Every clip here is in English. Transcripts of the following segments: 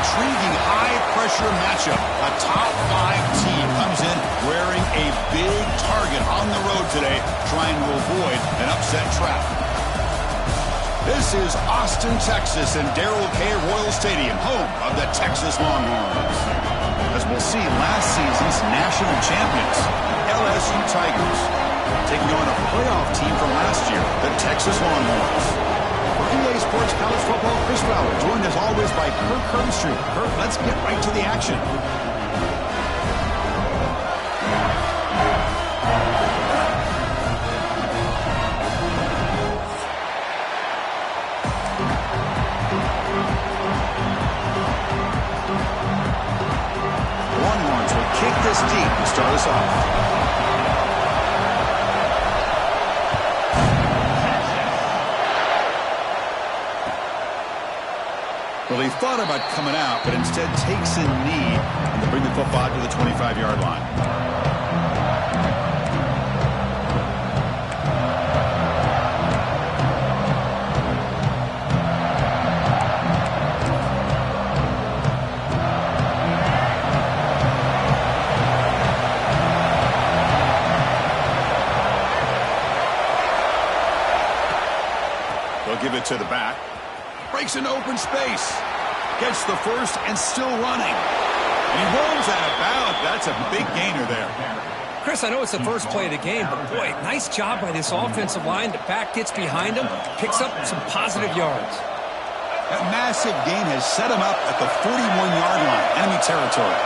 intriguing high-pressure matchup. A top-5 team comes in wearing a big target on the road today, trying to avoid an upset trap. This is Austin, Texas, and Darrell K. Royal Stadium, home of the Texas Longhorns. As we'll see, last season's national champions, LSU Tigers, taking on a playoff team from last year, the Texas Longhorns. For EA Sports College Football, Chris Fowler, joined as always by Kirk Herbstreit. Kirk, let's get right to the action. Longhorns will kick this deep to start us off. Well, he thought about coming out, but instead takes a knee to bring the football to the 25-yard line. They'll give it to the back. Breaks into open space. Gets the first and still running. And he rolls out of bounds. That's a big gainer there. Chris, I know it's the first play of the game, but boy, nice job by this offensive line. The back gets behind him, picks up some positive yards. That massive gain has set him up at the 41-yard line, enemy territory.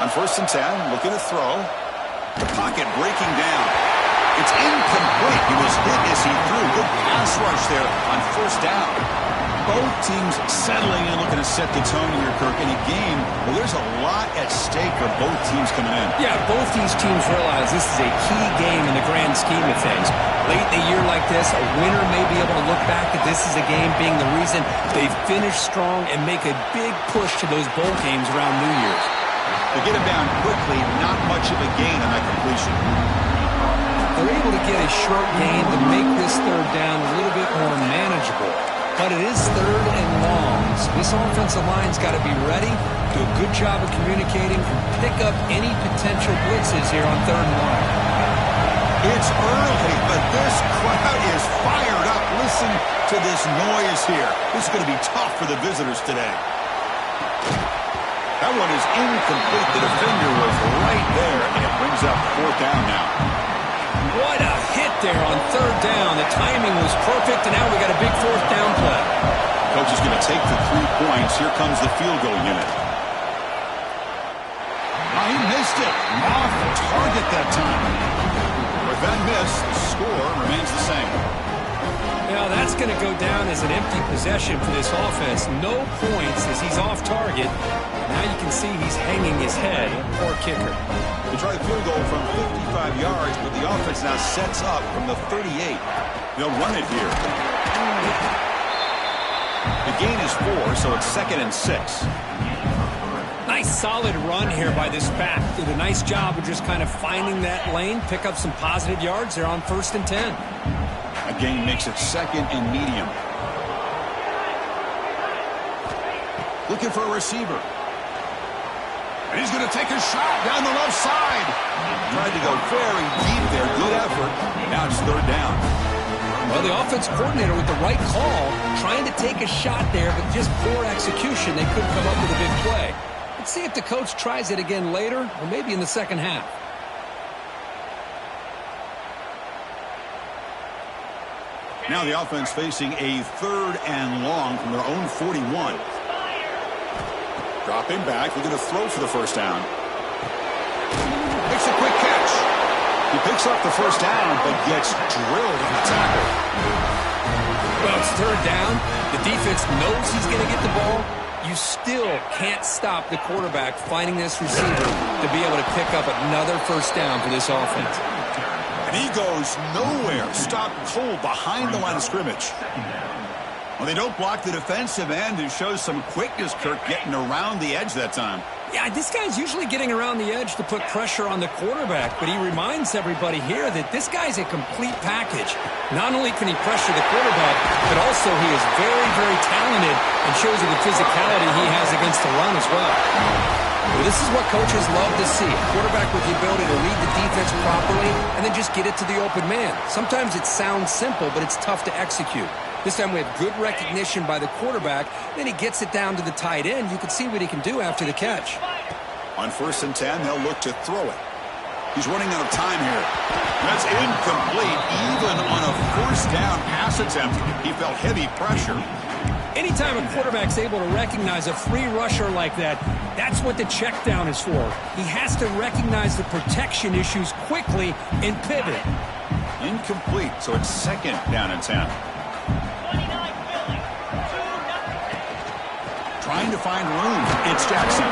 On 1st and 10, looking to throw. The pocket breaking down. It's incomplete. He was hit as he threw. Good pass rush there on 1st down. Both teams settling in, looking to set the tone here, Kirk. In a game where there's a lot at stake for both teams coming in. Yeah, both these teams realize this is a key game in the grand scheme of things. Late in a year like this, a winner may be able to look back at this as a game being the reason they finish strong and make a big push to those bowl games around New Year's. They get him down quickly, not much of a gain on that completion. They're able to get a short gain to make this 3rd down a little bit more manageable. But it is 3rd and long, so this offensive line's got to be ready, do a good job of communicating, and pick up any potential blitzes here on 3rd and long. It's early, but this crowd is fired up. Listen to this noise here. This is going to be tough for the visitors today. That one is incomplete. The defender was right there, and it brings up 4th down now. What a hit there on 3rd down. The timing was perfect, and now we got a big 4th down play. Coach is going to take the 3 points. Here comes the field goal unit. Oh, he missed it. Off target that time. With that miss, the score remains the same. Now that's going to go down as an empty possession for this offense. No points as he's off target. Now you can see he's hanging his head. Poor kicker. They try the field goal from 55 yards, but the offense now sets up from the 38. They'll run it here. The gain is 4, so it's 2nd and 6. Nice solid run here by this back. Did a nice job of just kind of finding that lane, pick up some positive yards there on 1st and 10. A gain makes it 2nd and medium. Looking for a receiver. And he's going to take a shot down the left side. Tried to go very deep there. Good effort. Now it's 3rd down. Well, the offense coordinator with the right call, trying to take a shot there, but just poor execution. They couldn't come up with a big play. Let's see if the coach tries it again later, or maybe in the 2nd half. Now the offense facing a 3rd and long from their own 41. Dropping back, looking to throw for the 1st down. Makes a quick catch. He picks up the 1st down, but gets drilled on the tackle. Well, it's 3rd down. The defense knows he's going to get the ball. You still can't stop the quarterback finding this receiver to be able to pick up another 1st down for this offense. And he goes nowhere. Stopped cold behind the line of scrimmage. Well, they don't block the defensive end and shows some quickness, Kirk, getting around the edge that time. Yeah, this guy's usually getting around the edge to put pressure on the quarterback, but he reminds everybody here that this guy's a complete package. Not only can he pressure the quarterback, but also he is very, very talented and shows you the physicality he has against the run as well. Well, this is what coaches love to see. A quarterback with the ability to read the defense properly and then just get it to the open man. Sometimes it sounds simple, but it's tough to execute. This time we have good recognition by the quarterback. Then he gets it down to the tight end. You can see what he can do after the catch. On 1st and 10, they'll look to throw it. He's running out of time here. That's incomplete. Even on a 1st down pass attempt, he felt heavy pressure. Anytime a quarterback's able to recognize a free rusher like that, that's what the check down is for. He has to recognize the protection issues quickly and pivot. Incomplete, so it's 2nd down and 10. Trying to find room. It's Jackson.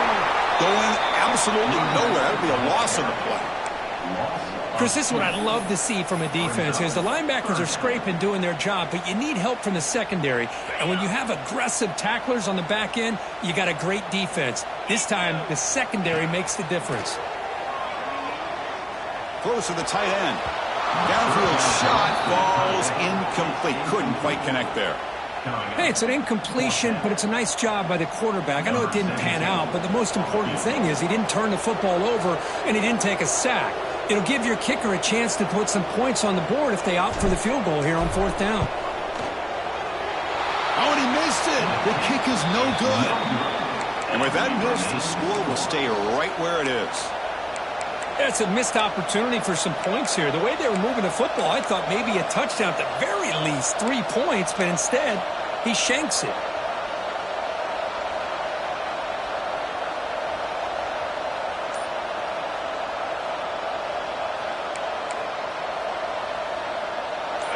Going absolutely nowhere. That would be a loss on the play. Chris, this is what I love to see from a defense is the linebackers are scraping, doing their job, but you need help from the secondary. And when you have aggressive tacklers on the back end, you got a great defense. This time, the secondary makes the difference. Close to the tight end. Downfield shot falls incomplete. Couldn't quite connect there. Hey, it's an incompletion, but it's a nice job by the quarterback. I know it didn't pan out, but the most important thing is he didn't turn the football over and he didn't take a sack. It'll give your kicker a chance to put some points on the board if they opt for the field goal here on 4th down. Oh, and he missed it. The kick is no good. And with that miss, the score will stay right where it is. It's a missed opportunity for some points here. The way they were moving the football, I thought maybe a touchdown at the very least, 3 points, but instead, he shanks it.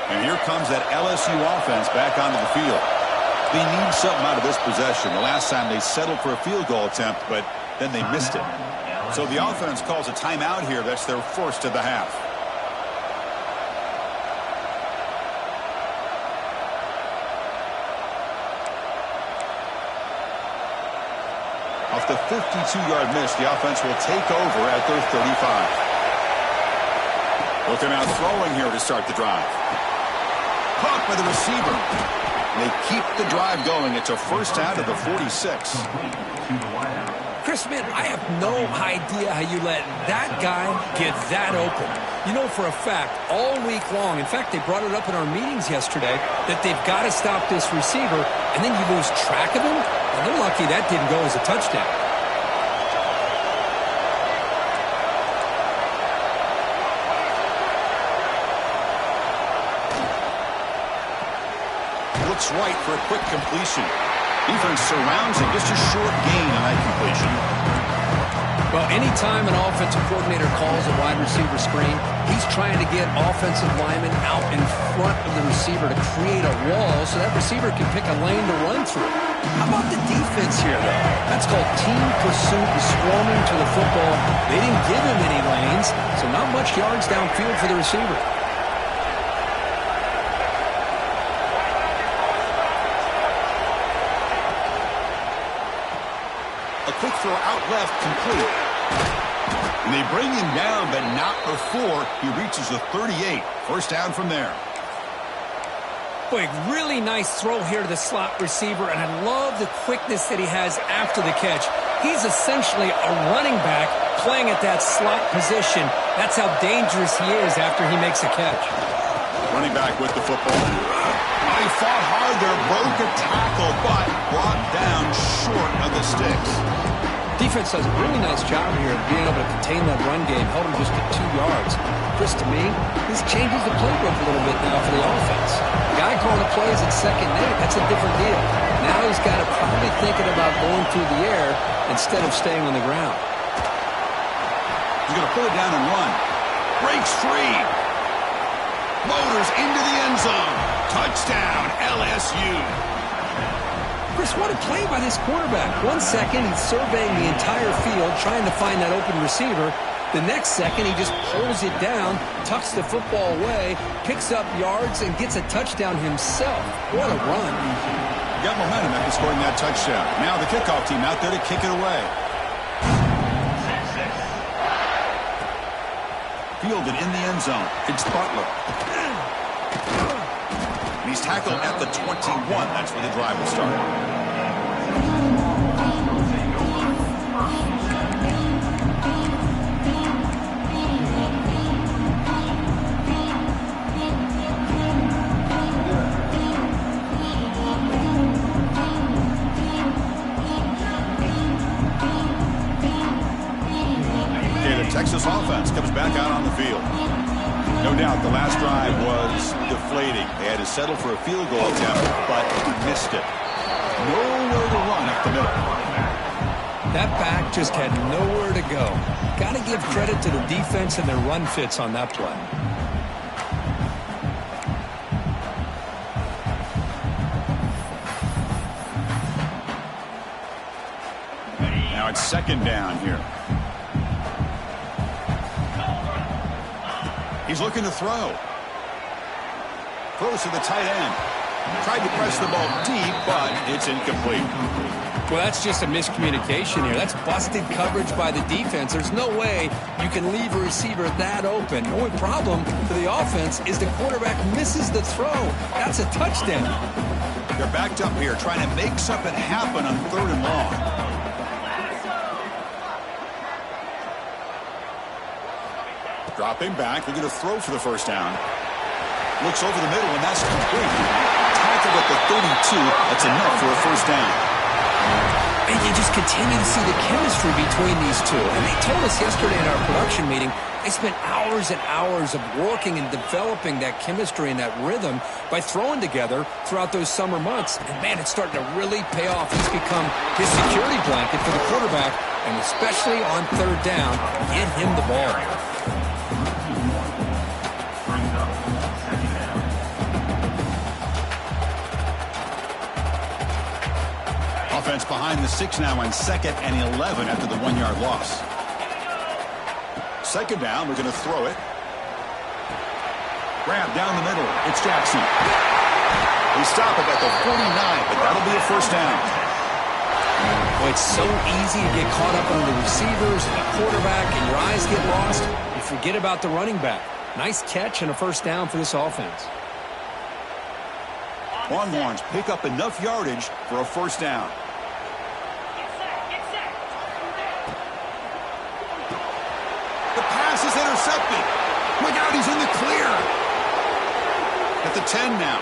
And here comes that LSU offense back onto the field. They need something out of this possession. The last time they settled for a field goal attempt, but then they missed it. So the offense calls a timeout here. That's their 1st of the half. Off the 52-yard miss, the offense will take over at their 35. Looking out throwing here to start the drive. Caught by the receiver. They keep the drive going. It's a 1st down to the 46. Chris, man, I have no idea how you let that guy get that open. You know for a fact, all week long, in fact, they brought it up in our meetings yesterday, that they've got to stop this receiver, and then you lose track of him? And they're lucky that didn't go as a touchdown. Looks right for a quick completion. Defense surrounds him. Just a short gain on that completion. Well, anytime an offensive coordinator calls a wide receiver screen, he's trying to get offensive linemen out in front of the receiver to create a wall so that receiver can pick a lane to run through. How about the defense here, though? That's called team pursuit and swarming to the football. They didn't give him any lanes, so not much yards downfield for the receiver. A quick throw out left, complete. And they bring him down, but not before he reaches the 38. 1st down from there. Boy, really nice throw here to the slot receiver, and I love the quickness that he has after the catch. He's essentially a running back playing at that slot position. That's how dangerous he is after he makes a catch. Running back with the football. He fought hard there, broke a tackle, but brought down short of the sticks. Defense does a really nice job here of being able to contain that run game, held him just to 2 yards. Chris, to me, this changes the playbook a little bit now for the offense. The guy calling the plays at 2nd and 8, that's a different deal. Now he's got to probably thinking about going through the air instead of staying on the ground. He's going to pull it down and run. Breaks free. Motors into the end zone. Touchdown, LSU. Chris, what a play by this quarterback. 1 second, he's surveying the entire field, trying to find that open receiver. The next second, he just pulls it down, tucks the football away, picks up yards, and gets a touchdown himself. What a run. Got momentum after scoring that touchdown. Now the kickoff team out there to kick it away. Fielded in the end zone. It's Butler. And he's tackled at the 21. That's where the drive will start. Texas offense comes back out on the field. No doubt the last drive was deflating. They had to settle for a field goal attempt, but missed it. Nowhere to run up the middle. That back just had nowhere to go. Got to give credit to the defense and their run fits on that play. Now it's second down here. He's looking to throw. Throws to the tight end. Tried to press the ball deep, but it's incomplete. Well, that's just a miscommunication here. That's busted coverage by the defense. There's no way you can leave a receiver that open. The only problem for the offense is the quarterback misses the throw. That's a touchdown. They're backed up here trying to make something happen on 3rd and long. Dropping back, looking to throw for the first down. Looks over the middle, and that's complete. Tackled at the 32. That's enough for a first down. And you just continue to see the chemistry between these two. And they told us yesterday in our production meeting, they spent hours and hours of working and developing that chemistry and that rhythm by throwing together throughout those summer months. And, man, it's starting to really pay off. He's become his security blanket for the quarterback, and especially on 3rd down, get him the ball. Offense behind the 6 now on 2nd and 11 after the 1-yard loss. Second down, we're going to throw it. Grab down the middle. It's Jackson. We stop it at the 49, but that'll be a first down. Well, it's so easy to get caught up on the receivers and the quarterback, and your eyes get lost. You forget about the running back. Nice catch and a first down for this offense. Longhorns pick up enough yardage for a first down. The pass is intercepted. Look out, he's in the clear. At the 10 now.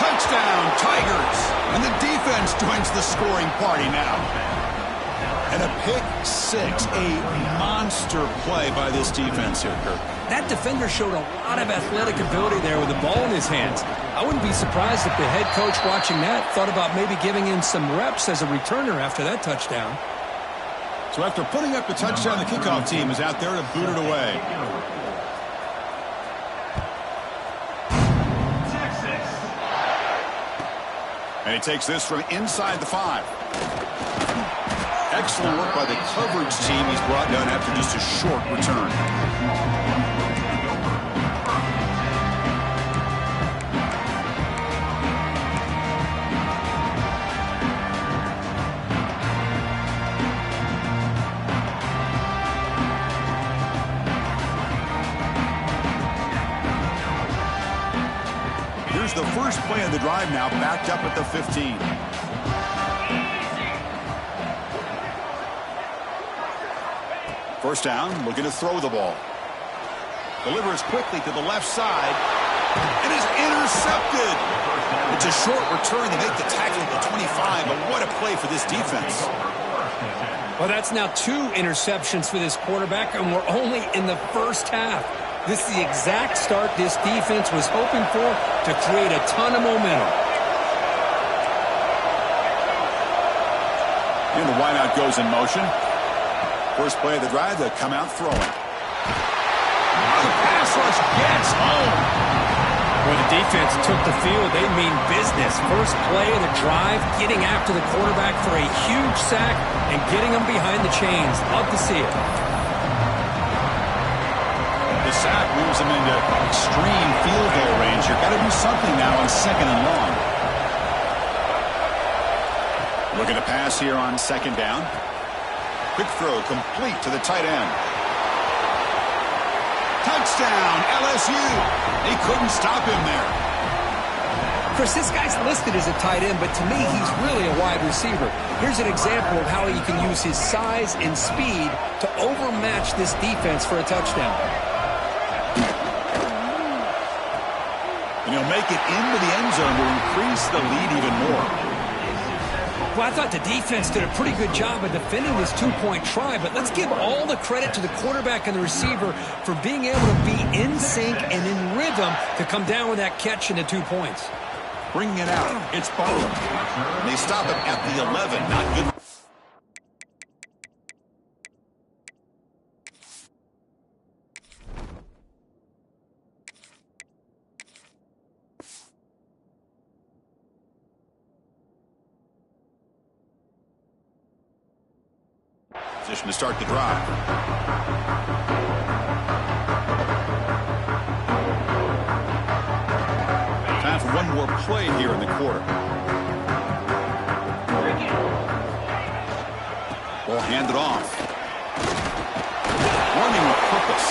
Touchdown, Tigers. And the defense joins the scoring party now. And a pick 6, a monster play by this defense here, Kirk. That defender showed a lot of athletic ability there with the ball in his hands. I wouldn't be surprised if the head coach watching that thought about maybe giving him some reps as a returner after that touchdown. So after putting up the touchdown, the kickoff team is out there to boot it away. And he takes this from inside the 5. Excellent work by the coverage team. He's brought down after just a short return. Here's the first play of the drive now, backed up at the 15. First down, looking to throw the ball. Delivers quickly to the left side. It is intercepted. It's a short return. They make the tackle at the 25, but what a play for this defense. Well, that's now 2 interceptions for this quarterback, and we're only in the first half. This is the exact start this defense was hoping for to create a ton of momentum. And the wideout goes in motion. First play of the drive, they'll come out throwing. The pass rush gets home. When the defense took the field, they mean business. First play of the drive, getting after the quarterback for a huge sack and getting him behind the chains. Love to see it. The sack moves him into extreme field goal range. You've got to do something now on 2nd and long. Looking to pass here on 2nd down. Quick throw complete to the tight end. Touchdown, LSU. They couldn't stop him there. Chris, this guy's listed as a tight end, but to me, he's really a wide receiver. Here's an example of how he can use his size and speed to overmatch this defense for a touchdown. And he'll make it into the end zone to increase the lead even more. Well, I thought the defense did a pretty good job of defending this two-point try, but let's give all the credit to the quarterback and the receiver for being able to be in sync and in rhythm to come down with that catch and the 2 points. Bringing it out, it's Butler. They stop him at the 11. Not good. Position to start the drive. Time for one more play here in the quarter. Ball handed off. Running with purpose.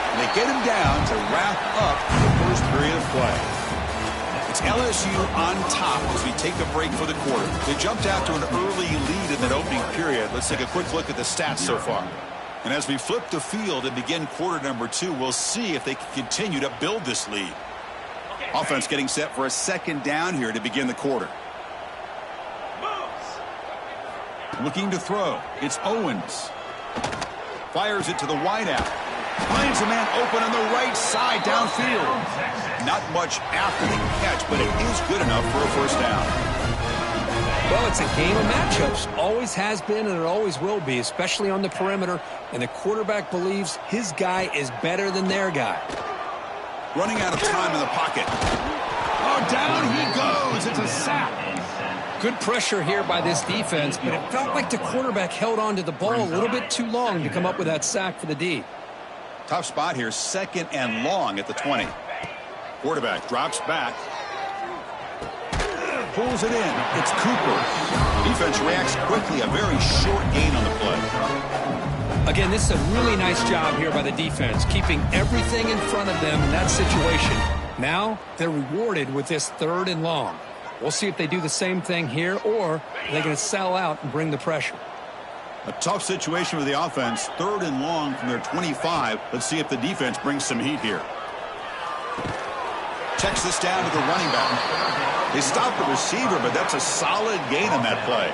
And they get him down to wrap up the first period of play. It's LSU on top as we take a break for the quarter. They jumped out to an early lead in that opening period. Let's take a quick look at the stats so far. And as we flip the field and begin quarter number 2, we'll see if they can continue to build this lead. Offense getting set for a second down here to begin the quarter. Looking to throw. It's Owens. Fires it to the wideout. Finds a man open on the right side downfield. Not much after the catch, but it is good enough for a first down. Well, it's a game of matchups. Always has been and it always will be, especially on the perimeter. And the quarterback believes his guy is better than their guy. Running out of time in the pocket. Oh, down he goes. It's a sack. Good pressure here by this defense, but it felt like the quarterback held on to the ball a little bit too long to come up with that sack for the D. Tough spot here, second and long at the 20. Quarterback drops back. Pulls it in. It's Cooper. Defense reacts quickly. A very short gain on the play. Again, this is a really nice job here by the defense, keeping everything in front of them in that situation. Now, they're rewarded with this third and long. We'll see if they do the same thing here, or are they going to sell out and bring the pressure? A tough situation for the offense. Third and long from their 25. Let's see if the defense brings some heat here. Checks this down to the running back. They stop the receiver, but that's a solid gain on that play.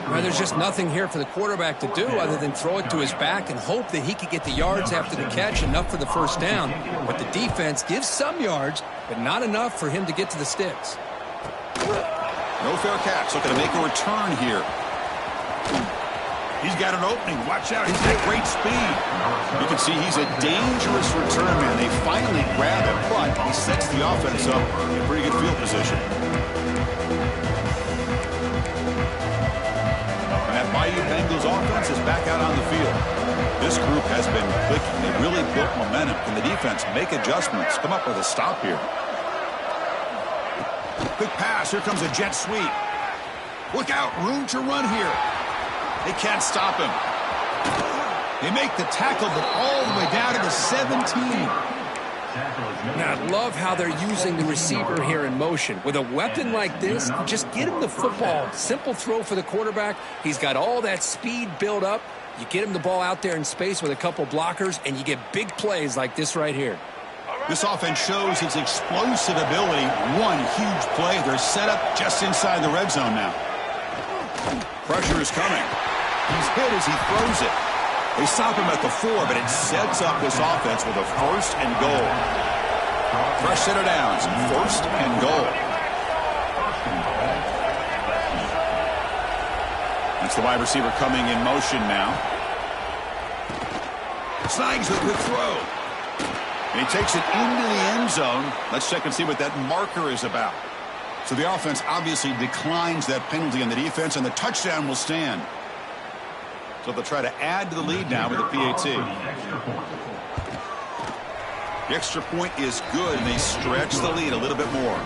Well, there's just nothing here for the quarterback to do other than throw it to his back and hope that he could get the yards after the catch, enough for the first down. But the defense gives some yards, but not enough for him to get to the sticks. No fair catch. Looking to make a return here. He's got an opening. Watch out. He's got great speed. You can see he's a dangerous return man. They finally grab him, but he sets the offense up in pretty good field position. And that Bayou Bengals offense is back out on the field. This group has been clicking. They really built momentum. Can the defense make adjustments? Come up with a stop here. Quick pass. Here comes a jet sweep. Look out. Room to run here. They can't stop him. They make the tackle, but all the way down to the 17. Now, I love how they're using the receiver here in motion. With a weapon like this, just get him the football. Simple throw for the quarterback. He's got all that speed built up. You get him the ball out there in space with a couple blockers, and you get big plays like this right here. This offense shows its explosive ability. One huge play. They're set up just inside the red zone now. Pressure is coming. He's hit as he throws it. They stop him at the 4, but it sets up this offense with a first and goal. Fresh set of downs, first and goal. That's the wide receiver coming in motion now. Snags the quick throw. And he takes it into the end zone. Let's check and see what that marker is about. So the offense obviously declines that penalty on the defense, and the touchdown will stand. So they'll try to add to the lead now with the PAT. The extra point is good, and they stretch the lead a little bit more.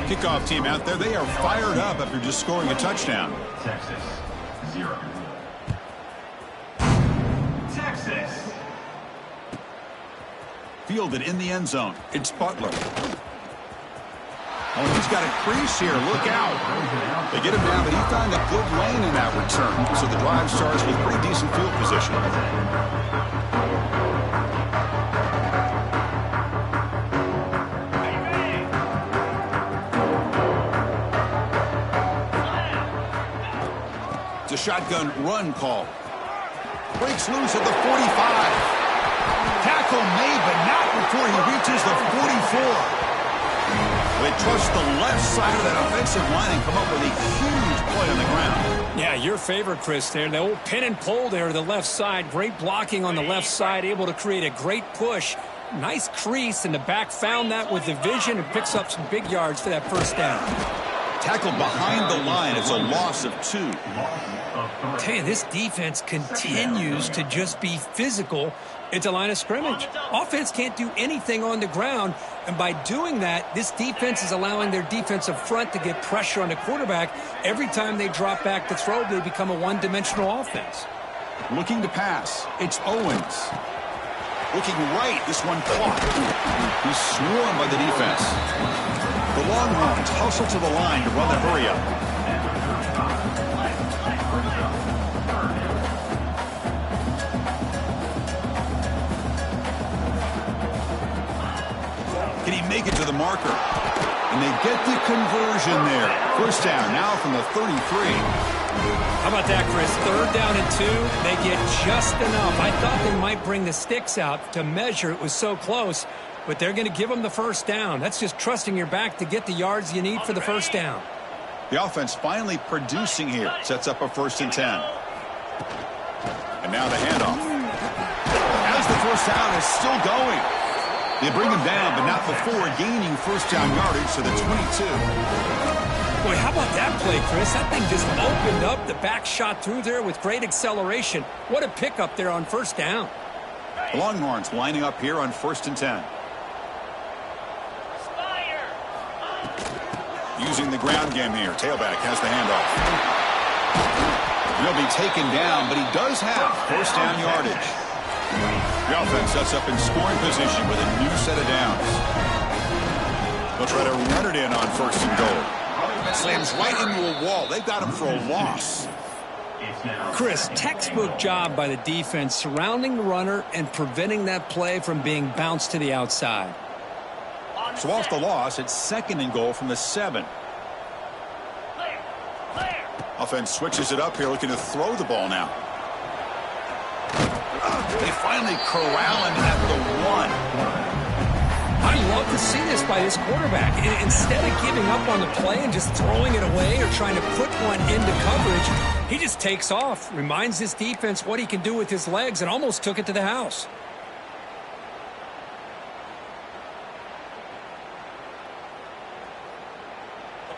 Kickoff team out there, they are fired up after just scoring a touchdown. Texas, 0. Texas. Fielded in the end zone. It's Butler. Oh, he's got a crease here. Look out. They get him down, but he found a good lane in that return. So the drive starts with pretty decent field position. It's a shotgun run call. Breaks loose at the 45. Tackle made, but not before he reaches the 44. They trust the left side of that offensive line and come up with a huge play on the ground. Yeah, your favorite, Chris, there. The old pin and pull there to the left side. Great blocking on the left side, able to create a great push. Nice crease, and the back found that with the vision and picks up some big yards for that first down. Tackle behind the line. It's a loss of 2. I tell you, this defense continues to just be physical at the line of scrimmage. Offense can't do anything on the ground, and by doing that, this defense is allowing their defensive front to get pressure on the quarterback. Every time they drop back to throw, they become a one-dimensional offense. Looking to pass. It's Owens. Looking right. This one caught. He's swarmed by the defense. The Longhorns hustle to the line to run the hurry-up. Can he make it to the marker? And they get the conversion there. First down now from the 33. How about that, Chris? 3rd down and 2. They get just enough. I thought they might bring the sticks out to measure. It was so close. But they're going to give them the first down. That's just trusting your back to get the yards you need for the first down. The offense finally producing here. Sets up a 1st and 10. And now the handoff. As the first down is still going. They bring him down, but not before gaining first down yardage to the 22. Boy, how about that play, Chris? That thing just opened up. The back shot through there with great acceleration. What a pickup there on first down. The Longhorns lining up here on 1st and 10. Using the ground game here. Tailback has the handoff. He'll be taken down, but he does have first down yardage. The offense sets up in scoring position with a new set of downs. They'll try to run it in on 1st and goal. Slams right into a wall. They've got him for a loss. Chris, textbook job by the defense surrounding the runner and preventing that play from being bounced to the outside. So off the loss, it's 2nd and goal from the 7. Offense switches it up here, looking to throw the ball now. They finally corral him at the 1. I love to see this by this quarterback. Instead of giving up on the play and just throwing it away or trying to put one into coverage, he just takes off, reminds his defense what he can do with his legs, and almost took it to the house.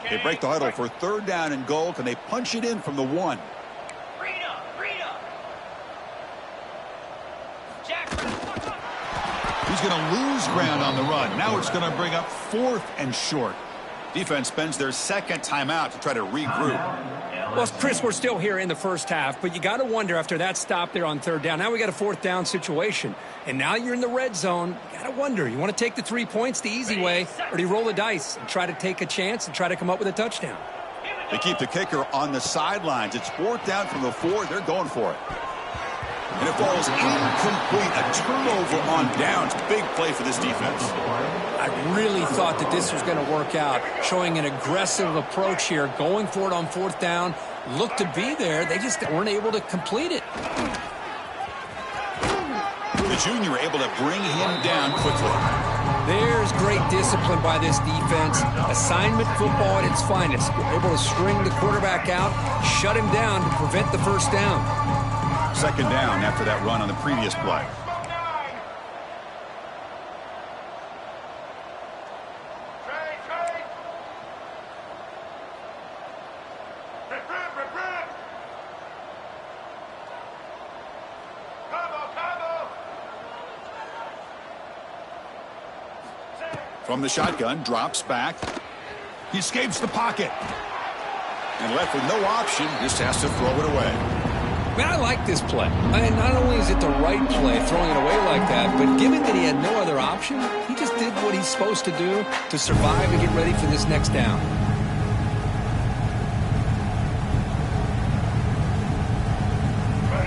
They break the huddle for 3rd down and goal. Can they punch it in from the 1? He's going to lose ground on the run. Now it's going to bring up 4th and short. Defense spends their 2nd timeout to try to regroup. Well, Chris, we're still here in the first half, but you got to wonder after that stop there on 3rd down. Now we got a 4th down situation, and now you're in the red zone. You got to wonder, you want to take the 3 points the easy way, or do you roll the dice and try to take a chance and try to come up with a touchdown? They keep the kicker on the sidelines. It's 4th down from the 4. They're going for it. And it falls incomplete. A turnover on downs. Big play for this defense. I really thought that this was going to work out, showing an aggressive approach here, going for it on 4th down. Looked to be there. They just weren't able to complete it. The junior able to bring him down quickly. There's great discipline by this defense. Assignment football at its finest. Able to string the quarterback out, shut him down to prevent the first down. 2nd down after that run on the previous play. From the shotgun, drops back. He escapes the pocket. And left with no option, just has to throw it away. Man, I like this play. And not only is it the right play, throwing it away like that, but given that he had no other option, he just did what he's supposed to do to survive and get ready for this next down.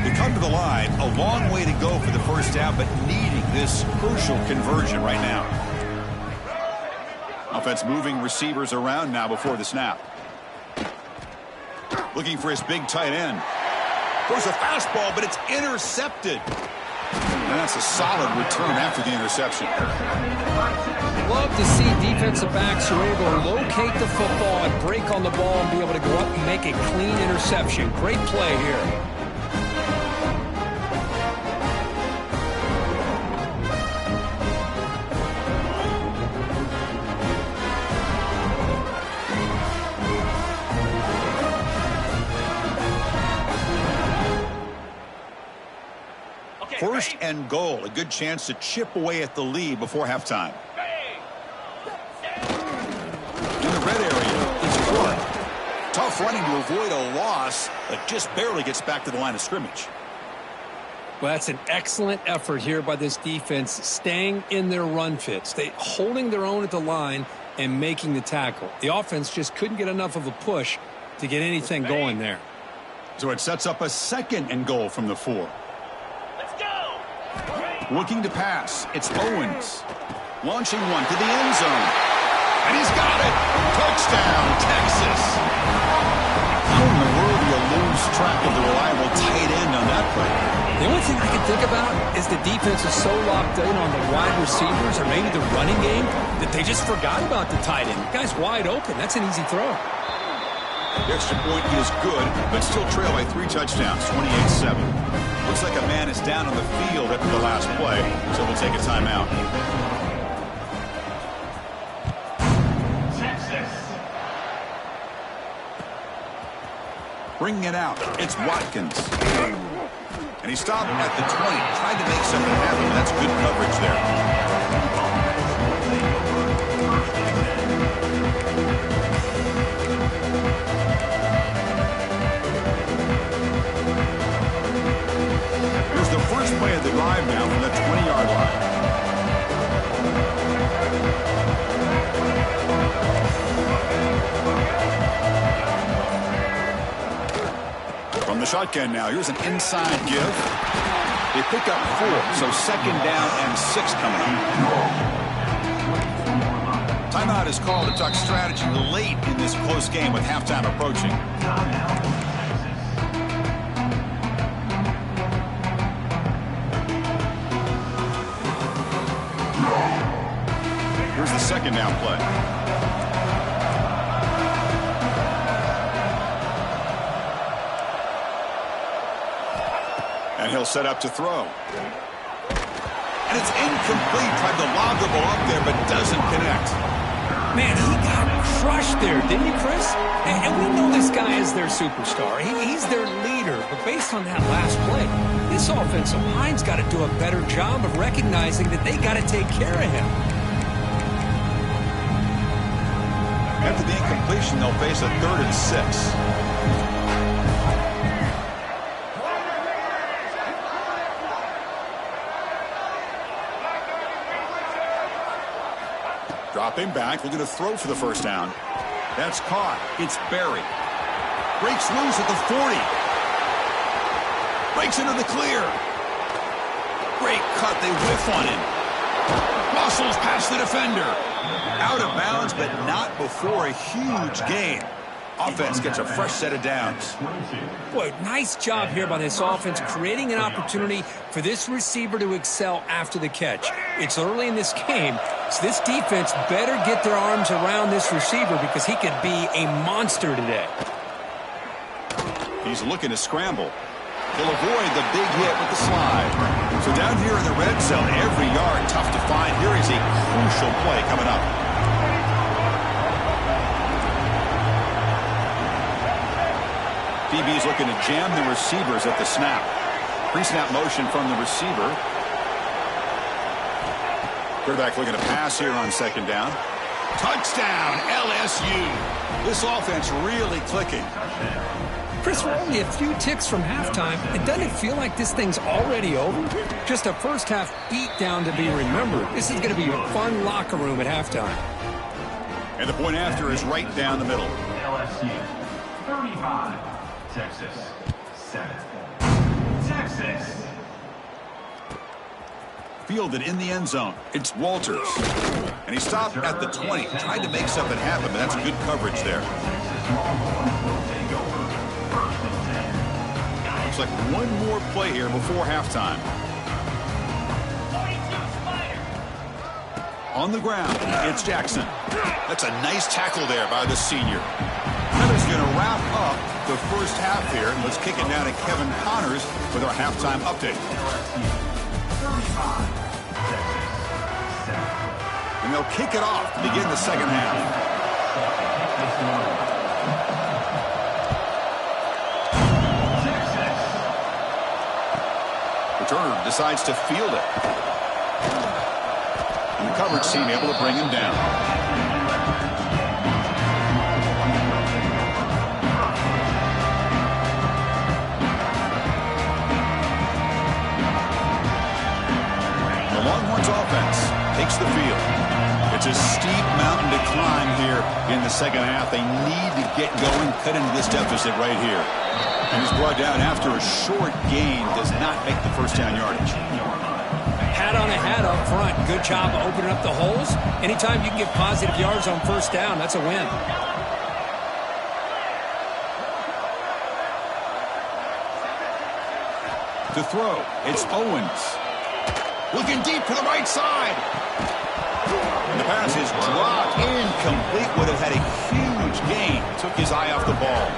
They come to the line, a long way to go for the first down, but needing this crucial conversion right now. Offense moving receivers around now before the snap. Looking for his big tight end. Throws a fastball, but it's intercepted. And that's a solid return after the interception. Love to see defensive backs who are able to locate the football and break on the ball and be able to go up and make a clean interception. Great play here. First and goal, a good chance to chip away at the lead before halftime. In the red area, it's Clark. Tough running to avoid a loss, but just barely gets back to the line of scrimmage. Well, that's an excellent effort here by this defense, staying in their run fits. They holding their own at the line and making the tackle. The offense just couldn't get enough of a push to get anything going there. So it sets up a second and goal from the 4. Looking to pass. It's Owens. Launching one to the end zone. And he's got it. Touchdown, Texas. How in the world do you lose track of the reliable tight end on that play? The only thing I can think about is the defense is so locked in on the wide receivers or maybe the running game that they just forgot about the tight end. The guy's wide open. That's an easy throw. The extra point is good, but still trail by 3 touchdowns, 28-7. Looks like a man is down on the field after the last play, so we'll take a timeout. Bringing it out, it's Watkins. And he stopped at the 20, trying to make something happen. That's good coverage there. The first play of the drive now from the 20-yard line. From the shotgun now, here's an inside give. They pick up 4, so second down and 6 coming up. Timeout is called to talk strategy late in this close game with halftime approaching. Here's the second down play. And he'll set up to throw. And it's incomplete. Tried to lob the ball up there, but doesn't connect. Man, he got crushed there, didn't he, Chris? And we know this guy is their superstar. He's their leader. But based on that last play, this offensive line's got to do a better job of recognizing that they got to take care of him. After the incompletion, they'll face a 3rd and 6. Dropping back, looking to throw for the first down. That's caught. It's Barry. Breaks loose at the 40. Breaks into the clear. Great cut. They whiff on him. Muscles past the defender. Out of bounds, but not before a huge gain. Offense gets a fresh set of downs. Boy, nice job here by this offense, creating an opportunity for this receiver to excel after the catch. It's early in this game, so this defense better get their arms around this receiver because he could be a monster today. He's looking to scramble. He'll avoid the big hit with the slide. So down here in the red zone, every yard tough to find. Here is a crucial play coming up. DB's looking to jam the receivers at the snap. Pre-snap motion from the receiver. Quarterback looking to pass here on second down. Touchdown, LSU. This offense really clicking. Chris, we're only a few ticks from halftime. It doesn't feel like this thing's already over. Just a first-half beatdown to be remembered. This is going to be a fun locker room at halftime. And the point after is right down the middle. LSU, 35. Texas, 7. Texas. Fielded in the end zone. It's Walters. And he stopped at the 20. Tried to make something happen, but that's good coverage there. Looks like one more play here before halftime. On the ground, it's Jackson. That's a nice tackle there by the senior. That is going to wrap up the first half here. Let's kick it down to Kevin Connors with our halftime update. And they'll kick it off to begin the second half. Returner decides to field it. And the coverage team able to bring him down. The Longhorns offense takes the field. It's a steep mountain to climb here in the second half. They need to get going, cut into this deficit right here. And he's brought down after a short gain, does not make the first down yardage. Hat on a hat up front. Good job opening up the holes. Anytime you can get positive yards on first down, that's a win. To throw, it's Owens. Looking deep to the right side. And the pass is dropped incomplete. Would have had a huge gain. Took his eye off the ball.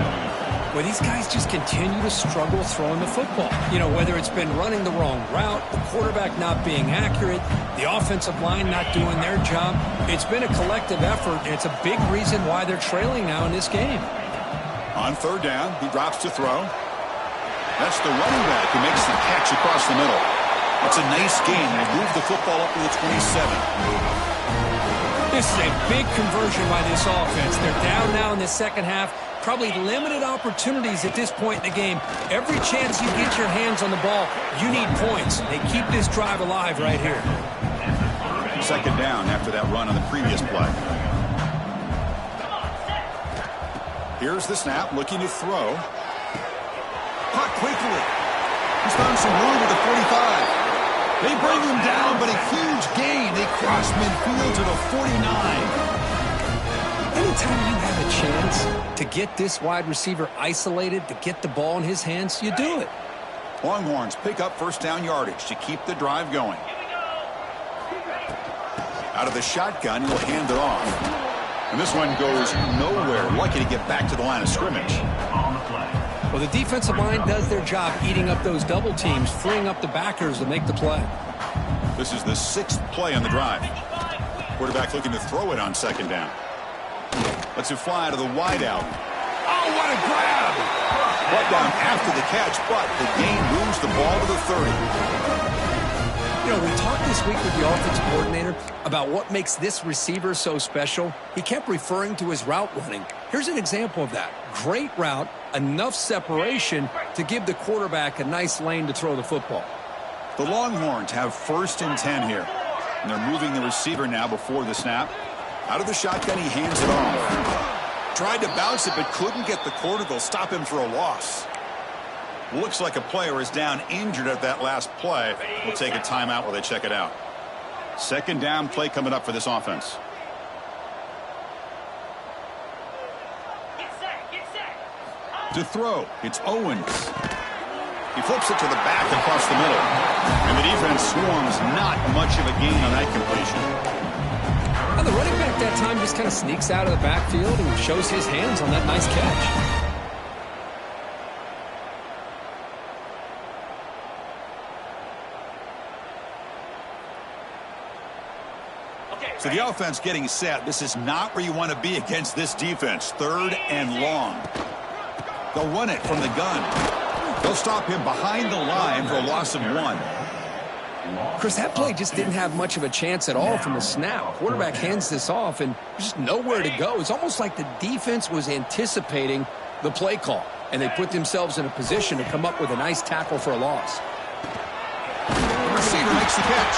Well, these guys just continue to struggle throwing the football. You know, whether it's been running the wrong route, the quarterback not being accurate, the offensive line not doing their job. It's been a collective effort, and it's a big reason why they're trailing now in this game. On third down, he drops to throw. That's the running back who makes the catch across the middle. It's a nice gain. They move the football up to the 27. This is a big conversion by this offense. They're down now in the second half. Probably limited opportunities at this point in the game. Every chance you get your hands on the ball, you need points. They keep this drive alive right here. Second down after that run on the previous play. Here's the snap, looking to throw. Caught quickly. He's found some room at the 45. They bring him down, but a huge gain. They cross midfield to the 49. Anytime you have a chance to get this wide receiver isolated, to get the ball in his hands, you do it. Longhorns pick up first down yardage to keep the drive going. Out of the shotgun, he'll hand it off. And this one goes nowhere. Lucky to get back to the line of scrimmage. Well, the defensive line does their job eating up those double teams, freeing up the backers to make the play. This is the 6th play on the drive. Quarterback looking to throw it on second down. Lets it fly to the wideout. Oh, what a grab! Brought down after the catch, but the gain moves the ball to the 30. You know, we talked this week with the offensive coordinator about what makes this receiver so special. He kept referring to his route running. Here's an example of that. Great route, enough separation to give the quarterback a nice lane to throw the football. The Longhorns have 1st and 10 here. And they're moving the receiver now before the snap. Out of the shotgun, he hands it off. Tried to bounce it, but couldn't get the corner. They'll stop him for a loss. Looks like a player is down injured at that last play. We'll take a timeout while they check it out. Second down play coming up for this offense. To throw, it's Owens. He flips it to the back across the middle. And the defense swarms, not much of a gain on that completion. And the running back that time just kind of sneaks out of the backfield and shows his hands on that nice catch. So the offense getting set. This is not where you want to be against this defense. 3rd and long. They'll run it from the gun. They'll stop him behind the line for a loss of 1. Chris, that play just didn't have much of a chance at all from the snap. Quarterback hands this off, and there's just nowhere to go. It's almost like the defense was anticipating the play call. and they put themselves in a position to come up with a nice tackle for a loss. The receiver makes the catch.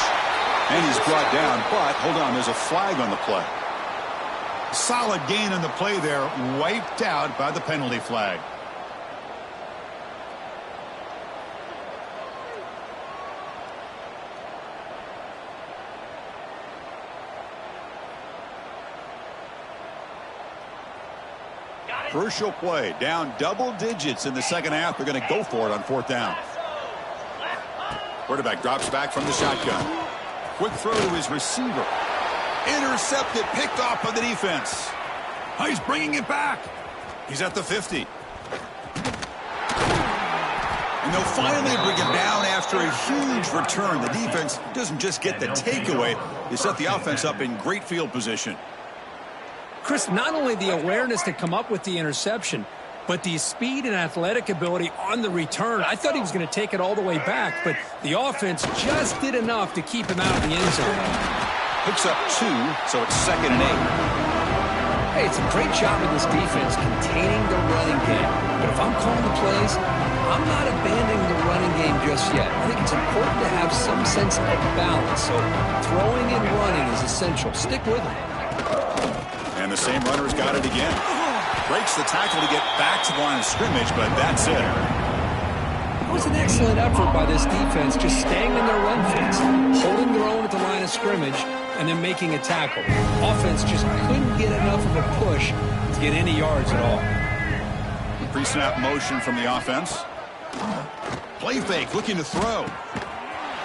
And he's brought down, but hold on, there's a flag on the play. Solid gain on the play there, wiped out by the penalty flag. Crucial play, down double digits in the second half. They're going to go for it on fourth down. Quarterback drops back from the shotgun. Quick throw to his receiver. Intercepted, picked off by the defense. Oh, he's bringing it back. He's at the 50. And they'll finally bring him down after a huge return. The defense doesn't just get the takeaway. They set the offense up in great field position. Chris, not only the awareness to come up with the interception, but the speed and athletic ability on the return. I thought he was going to take it all the way back, but the offense just did enough to keep him out of the end zone. Picks up 2, so it's 2nd and 8. Hey, it's a great job of this defense containing the running game. But if I'm calling the plays, I'm not abandoning the running game just yet. I think it's important to have some sense of balance. So throwing and running is essential. Stick with it. And the same runner's got it again. Breaks the tackle to get back to the line of scrimmage, but that's it. It was an excellent effort by this defense, just staying in their run fence, holding their own at the line of scrimmage, and then making a tackle. Offense just couldn't get enough of a push to get any yards at all. The pre-snap motion from the offense. Play fake, looking to throw.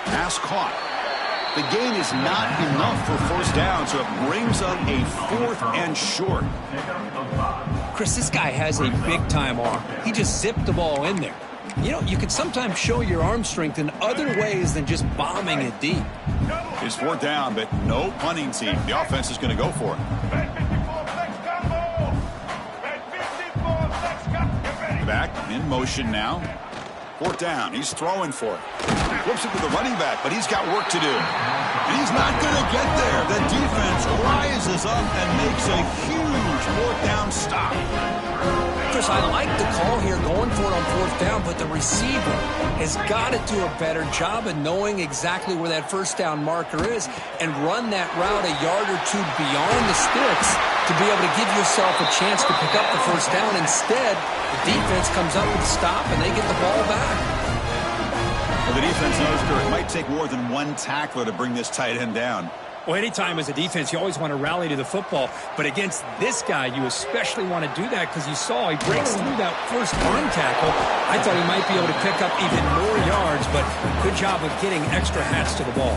Pass caught. The gain is not enough for first down, so it brings up a 4th and short. Chris, this guy has a big-time arm. He just zipped the ball in there. You know, you can sometimes show your arm strength in other ways than just bombing it deep. It's 4th down, but no punting team. The offense is going to go for it. Back in motion now. 4th down. He's throwing for it. Flips it to the running back, but he's got work to do. And he's not going to get there. The defense rises up and makes a huge 4th down stop. Chris, I like the call here going for it on 4th down, but the receiver has got to do a better job of knowing exactly where that first down marker is and run that route a yard or 2 beyond the sticks to be able to give yourself a chance to pick up the first down. Instead, the defense comes up with a stop and they get the ball back. Well, the defense knows it might take more than one tackler to bring this tight end down. Well, anytime as a defense, you always want to rally to the football. But against this guy, you especially want to do that because you saw he breaks through that first arm tackle. I thought he might be able to pick up even more yards, but good job of getting extra hats to the ball.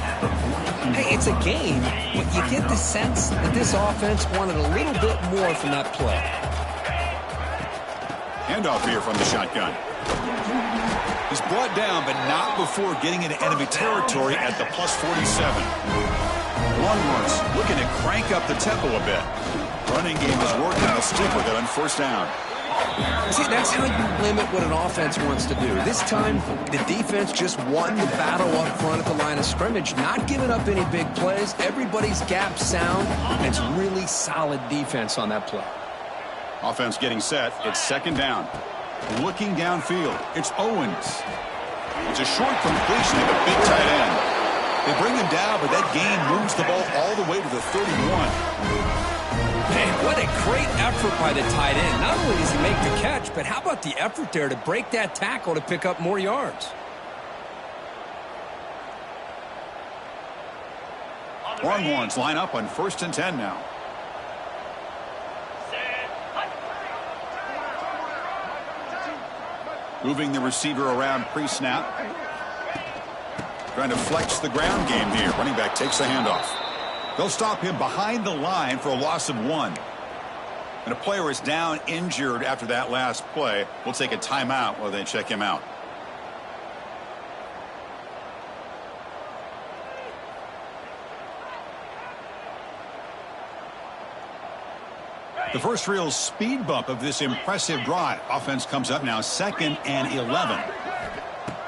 Hey, it's a game, but you get the sense that this offense wanted a little bit more from that play. Handoff here from the shotgun. He's brought down, but not before getting into enemy territory at the plus 47. Longhorns looking to crank up the tempo a bit. Running game is working. They'll stick with it on first down. See, that's how you limit what an offense wants to do. This time, the defense just won the battle up front at the line of scrimmage, not giving up any big plays. Everybody's gap sound, and it's really solid defense on that play. Offense getting set. It's 2nd down. Looking downfield. It's Owens. It's a short completion of a big tight end. They bring him down, but that gain moves the ball all the way to the 31. Man, what a great effort by the tight end. Not only does he make the catch, but how about the effort there to break that tackle to pick up more yards? Longhorns line up on 1st and 10 now. Moving the receiver around pre-snap. Trying to flex the ground game here. Running back takes the handoff. They'll stop him behind the line for a loss of 1. And a player is down injured after that last play. We'll take a timeout while they check him out. The first real speed bump of this impressive drive. Offense comes up now 2nd and 11.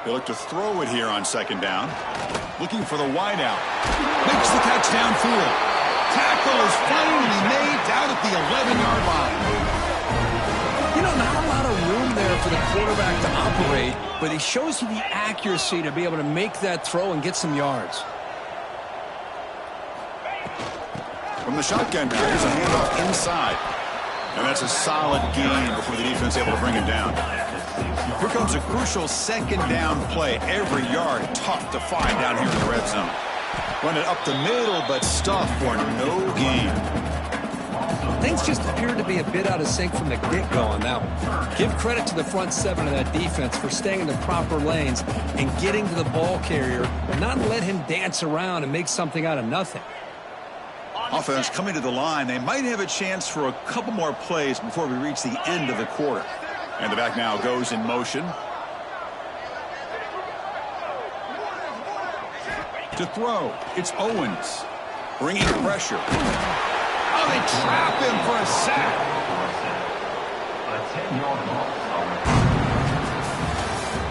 They look to throw it here on 2nd down. Looking for the wide out. Makes the catch downfield. Tackle is finally made down at the 11-yard line. You know, not a lot of room there for the quarterback to operate, but he shows you the accuracy to be able to make that throw and get some yards. From the shotgun now, here's a handoff inside. And that's a solid gain before the defense able to bring him down. Here comes a crucial second down play. Every yard tough to find down here in the red zone. Run it up the middle, but stuff for no gain. Things just appeared to be a bit out of sync from the get-go on that one. Give credit to the front seven of that defense for staying in the proper lanes and getting to the ball carrier and not let him dance around and make something out of nothing. Offense coming to the line. They might have a chance for a couple more plays before we reach the end of the quarter. And the back now goes in motion. To throw, it's Owens. Bringing pressure. Oh, they trap him for a sack.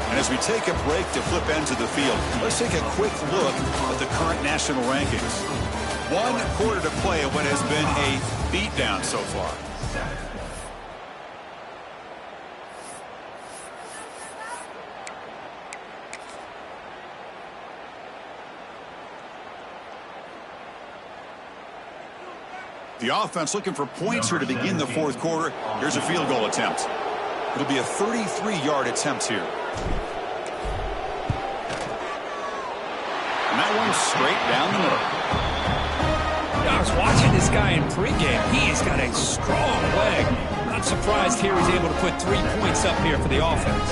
And as we take a break to flip ends of the field, let's take a quick look at the current national rankings. 1 quarter to play in what has been a beatdown so far. The offense looking for points here to begin the fourth quarter. Here's a field goal attempt. It'll be a 33-yard attempt here. And that one's straight down the middle. I was watching this guy in pregame. He's got a strong leg. Not surprised here he's able to put 3 points up here for the offense.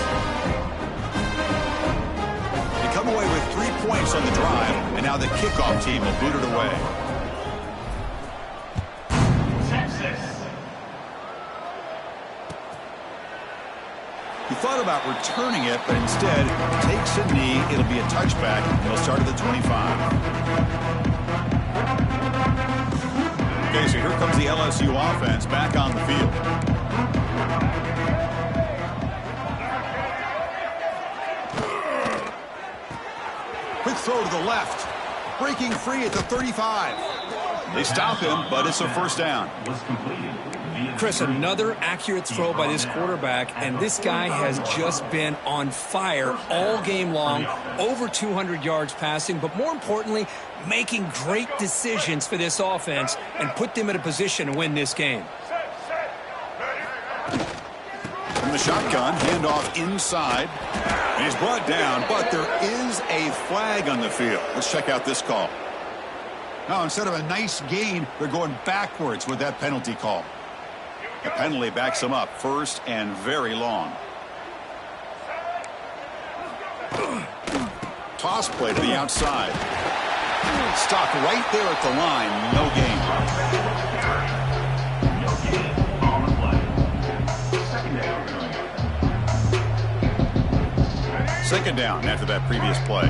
They come away with 3 points on the drive, and now the kickoff team will boot it away. He thought about returning it, but instead takes a knee. It'll be a touchback. It'll start at the 25. Okay, so here comes the LSU offense back on the field. Quick throw to the left. Breaking free at the 35. They stop him, but it's a first down. Chris, another accurate throw by this quarterback, and this guy has just been on fire all game long, over 200 yards passing, but more importantly, making great decisions for this offense and put them in a position to win this game. From the shotgun, handoff inside. And he's brought down, but there is a flag on the field. Let's check out this call. Now, instead of a nice gain, they're going backwards with that penalty call. The penalty backs them up, first and very long. Toss play to the outside. Stopped right there at the line. No gain. Second down after that previous play.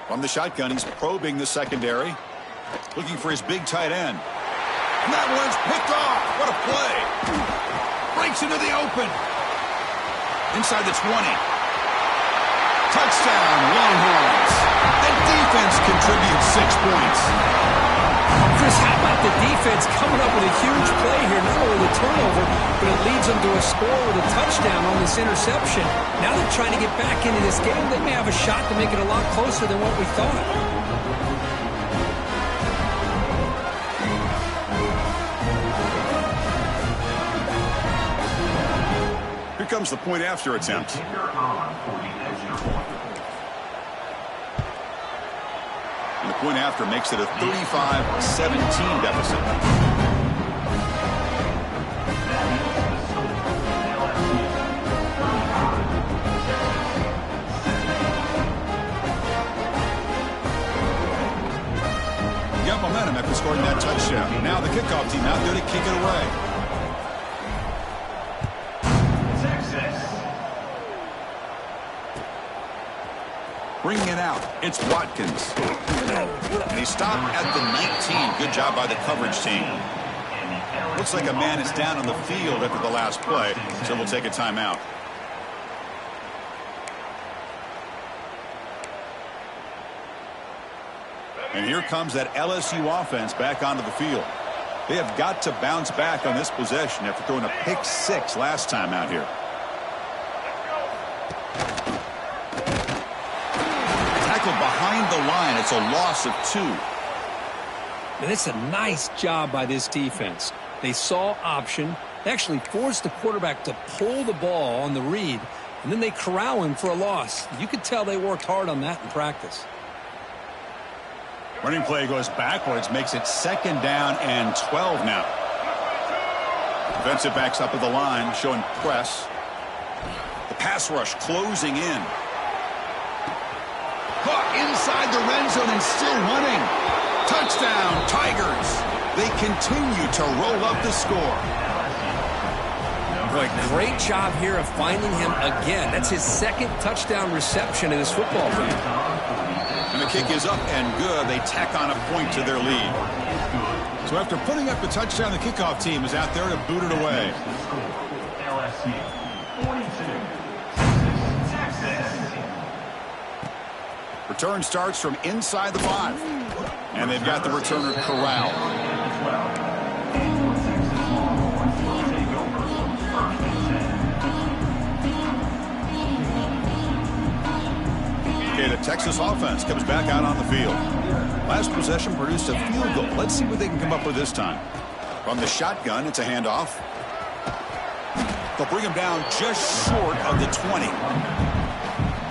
From the shotgun, he's probing the secondary. Looking for his big tight end. And that one's picked off. What a play. Breaks into the open. Inside the 20. Touchdown, Longhorns. The defense contributes 6 points. Chris, how about the defense coming up with a huge play here? Not only the turnover, but it leads them to a score with a touchdown on this interception. Now they're trying to get back into this game. They may have a shot to make it a lot closer than what we thought. Here comes the point after attempt. And the point after makes it a 35-17 deficit. Got momentum after scoring that touchdown. Now the kickoff team out there to kick it away. Bringing it out, it's Watkins. And he stopped at the 19. Good job by the coverage team. Looks like a man is down on the field after the last play, so we'll take a timeout. And here comes that LSU offense back onto the field. They have got to bounce back on this possession after throwing a pick 6 last time out here. Tackled behind the line. It's a loss of 2. And it's a nice job by this defense. They saw option. They actually forced the quarterback to pull the ball on the read, and then they corral him for a loss. You could tell they worked hard on that in practice. Running play goes backwards, makes it 2nd down and 12 now. Defensive backs up at the line, showing press. The pass rush closing in. Caught inside the red zone and still running. Touchdown, Tigers. They continue to roll up the score. Boy, great job here of finding him again. That's his 2nd touchdown reception in his football game. And the kick is up and good. They tack on a point to their lead. So after putting up the touchdown, the kickoff team is out there to boot it away. LSU 42, Texas. Return starts from inside the 5. And they've got the returner corralled. Okay, the Texas offense comes back out on the field. Last possession produced a field goal. Let's see what they can come up with this time. From the shotgun, it's a handoff. They'll bring him down just short of the 20.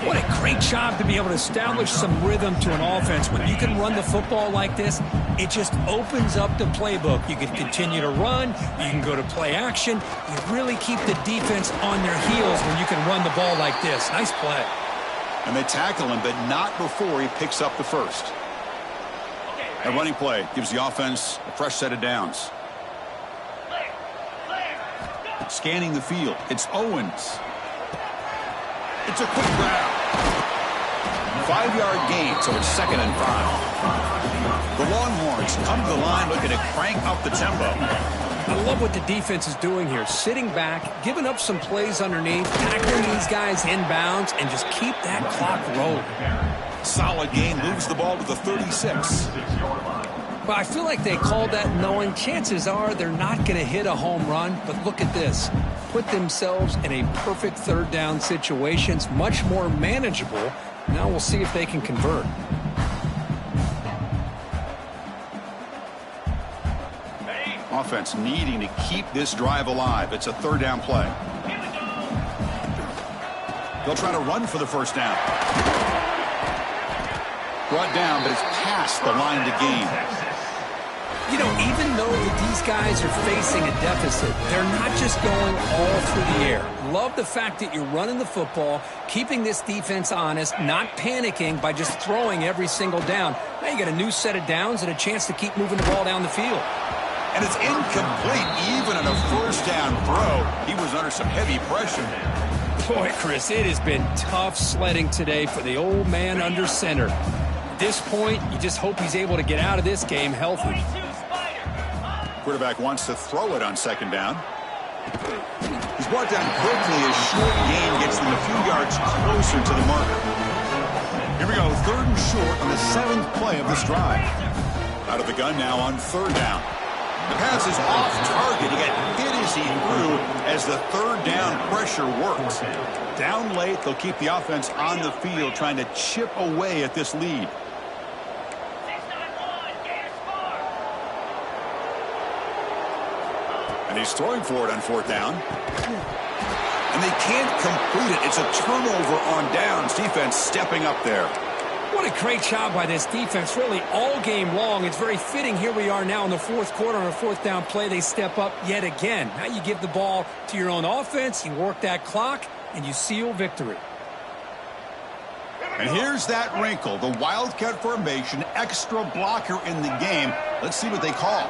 What a great job to be able to establish some rhythm to an offense. When you can run the football like this, it just opens up the playbook. You can continue to run. You can go to play action. You really keep the defense on their heels when you can run the ball like this. Nice play. And they tackle him, but not before he picks up the first. A running play gives the offense a fresh set of downs. Scanning the field, it's Owens. It's a quick grab. 5-yard gain, so it's 2nd and 5. The Longhorns come to the line looking to crank up the tempo. I love what the defense is doing here. Sitting back, giving up some plays underneath, tackling these guys inbounds, and just keep that clock rolling. Solid gain, moves the ball to the 36. But I feel like they called that knowing chances are they're not going to hit a home run. But look at this. Put themselves in a perfect 3rd down situation. It's much more manageable. Now we'll see if they can convert. Offense needing to keep this drive alive. It's a 3rd down play. They'll try to run for the first down. Brought down, but it's past the line to gain. You know, even though these guys are facing a deficit, they're not just going all through the air. Love the fact that you're running the football, keeping this defense honest, not panicking by just throwing every single down. Now you got a new set of downs and a chance to keep moving the ball down the field. And it's incomplete even on a first down throw. He was under some heavy pressure. Boy, Chris, it has been tough sledding today for the old man under center. At this point, you just hope he's able to get out of this game healthy. Quarterback wants to throw it on 2nd down. He's brought down quickly as short gain gets them a few yards closer to the marker. Here we go, 3rd and short on the 7th play of this drive. Out of the gun now on 3rd down. The pass is off target. He got hit as he threw as the 3rd down pressure works. Down late, they'll keep the offense on the field trying to chip away at this lead. And he's throwing for it on 4th down. And they can't complete it. It's a turnover on downs. Defense stepping up there. What a great job by this defense, really all game long. It's very fitting. Here we are now in the 4th quarter on a 4th down play. They step up yet again. Now you give the ball to your own offense, you work that clock, and you seal victory. And here's that wrinkle, the Wildcat formation, extra blocker in the game. Let's see what they call.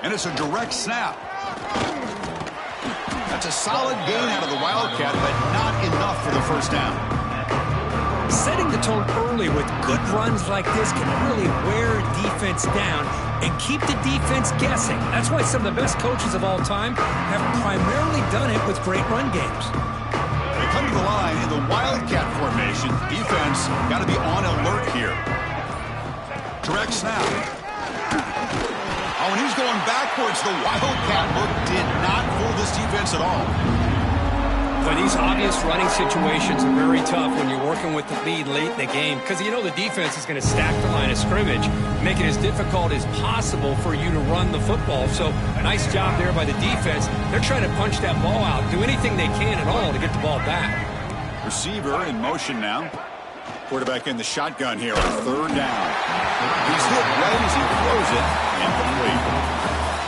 And it's a direct snap. That's a solid gain out of the Wildcat, but not enough for the first down. Setting the tone early with good runs like this can really wear a defense down and keep the defense guessing. That's why some of the best coaches of all time have primarily done it with great run games. They come to the line in the Wildcat formation. Defense got to be on alert here. Direct snap. Oh, and he's going backwards. The Wildcat look did not fool this defense at all. But these obvious running situations are very tough when you're working with the lead late in the game because you know the defense is going to stack the line of scrimmage, make it as difficult as possible for you to run the football. So nice job there by the defense. They're trying to punch that ball out, do anything they can at all to get the ball back. Receiver in motion now. Quarterback in the shotgun here on third down. He's hit right as he throws it. Incomplete.